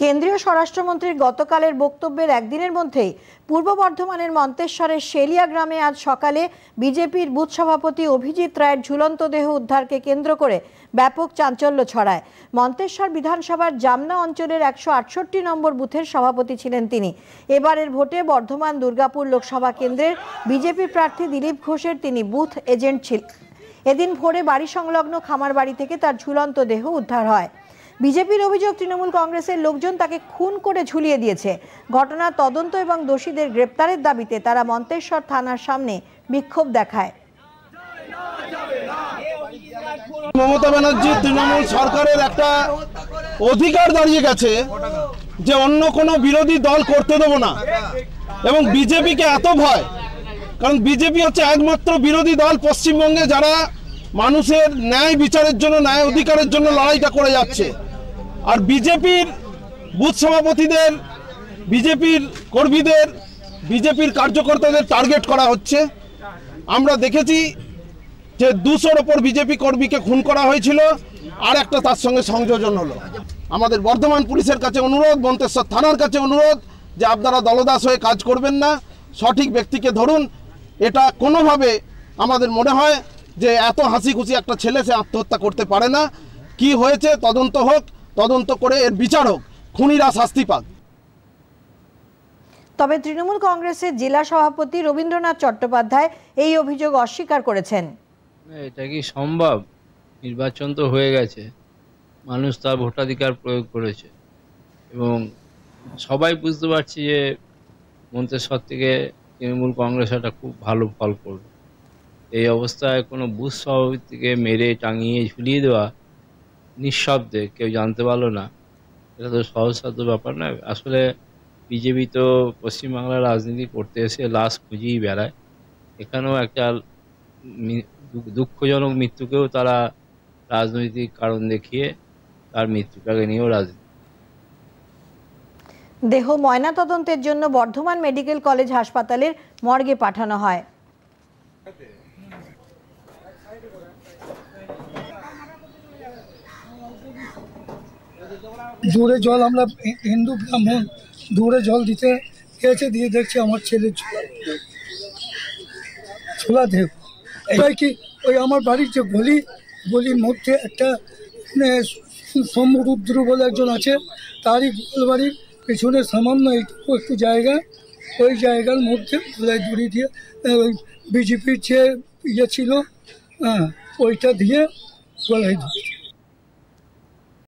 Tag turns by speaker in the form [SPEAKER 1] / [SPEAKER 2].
[SPEAKER 1] কেন্দ্রীয় স্বরাষ্ট্রমন্ত্রীর গতকালের বক্তব্যের একদিনের মধ্যেই পূর্ব বর্ধমানের মন্তেশ্বরের শেলিয়া গ্রামে আজ সকালে বিজেপির বুথ সভাপতি অভিজিৎ রায়ের ঝুলন্ত দেহ উদ্ধারকে কেন্দ্র করে ব্যাপক চাঞ্চল্য ছড়ায়। মন্তেশ্বর বিধানসভার জামনা অঞ্চলের 168 নম্বর বুথের সভাপতি ছিলেন তিনি। এবারের ভোটে বর্ধমান দুর্গাপুর লোকসভা কেন্দ্রের বিজেপি প্রার্থী দিলীপ ঘোষের তিনি বুথ এজেন্ট ছিলেন। এদিন ভোরে বাড়ি সংলগ্ন খামার বাড়ি থেকে তার ঝুলন্ত দেহ উদ্ধার হয়। বিজেপির অভিযোগ, তৃণমূল কংগ্রেসের লোকজন তাকে খুন করে ঝুলিয়ে দিয়েছে। ঘটনার তদন্ত এবং দোষীদের গ্রেপ্তারের দাবিতে তারা মন্তেশ্বর থানার সামনে বিক্ষোভ দেখায়।
[SPEAKER 2] মমতা ব্যানার্জি তৃণমূল সরকারের একটা অধিকার দাঁড়িয়ে গেছে যে অন্য কোনো বিরোধী দল করতে দেব না, এবং বিজেপিকে এত ভয়, কারণ বিজেপি হচ্ছে একমাত্র বিরোধী দল পশ্চিমবঙ্গে যারা মানুষের ন্যায় বিচারের জন্য, ন্যায় অধিকারের জন্য লড়াইটা করে যাচ্ছে। আর বিজেপির বুথ সভাপতিদের, বিজেপির কর্মীদের, বিজেপির কার্যকর্তাদের টার্গেট করা হচ্ছে। আমরা দেখেছি যে 200-র ওপর বিজেপি কর্মীকে খুন করা হয়েছিল, আর একটা তার সঙ্গে সংযোজন হলো। আমাদের বর্ধমান পুলিশের কাছে অনুরোধ, মন্তেশ্বর থানার কাছে অনুরোধ যে আপনারা দলদাস হয়ে কাজ করবেন না, সঠিক ব্যক্তিকে ধরুন। এটা কোনোভাবে আমাদের মনে হয় যে এত হাসি খুশি একটা ছেলে সে আত্মহত্যা করতে পারে না। কি হয়েছে তদন্ত হোক, তদন্ত করে এর বিচার হোক, খুনিরা শাস্তি পাক।
[SPEAKER 1] তবে তৃণমূল কংগ্রেসের জেলা সভাপতি রবীন্দ্রনাথ চট্টোপাধ্যায় এই অভিযোগ অস্বীকার করেছেন।
[SPEAKER 3] এটা কি সম্ভব? নির্বাচন তো হয়ে গেছে, মানুষ তার ভোটাধিকার প্রয়োগ করেছে, এবং সবাই বুঝতে পারছি যে মন্তেশ্বর থেকে তৃণমূল কংগ্রেস একটা খুব ভালো ফল করবে। এই অবস্থায় কোনো বুথ সভাপতিকে মেরে টাঙিয়ে ঝুলিয়ে দেওয়া নিঃশব্দে, কেউ জানতে পারলো না, এটা তো সহজসাধ্য ব্যাপার নয়। আসলে বিজেপি তো পশ্চিমবাংলার রাজনীতি করতে এসে লাশ খুঁজেই বেড়ায়। এখানেও একটা দুঃখজনক মৃত্যুকেও তারা রাজনৈতিক কারণ দেখিয়ে তার মৃত্যুটাকে নিয়েও রাজনীতি।
[SPEAKER 1] দেহ ময়নাতদন্তের জন্য বর্ধমান মেডিকেল কলেজ হাসপাতালের মর্গে পাঠানো হয়।
[SPEAKER 4] দূরে জল, আমরা হিন্দু ব্রাহ্মণ, দূরে জল দিতে গেছে, দিয়ে দেখছি আমার ছেলের ছোলা দেহ। এটাই কি ওই আমার বাড়ির যে গলির মধ্যে একটা সমরুদ্র বলে একজন আছে, তারই বাড়ির পেছনে সামান্য এইটুকু একটু জায়গা, ওই জায়গার মধ্যে গলায় দড়ি দিয়ে ওই বিজেপির যে ইয়ে ছিল, ওইটা দিয়ে গলায় দড়ি।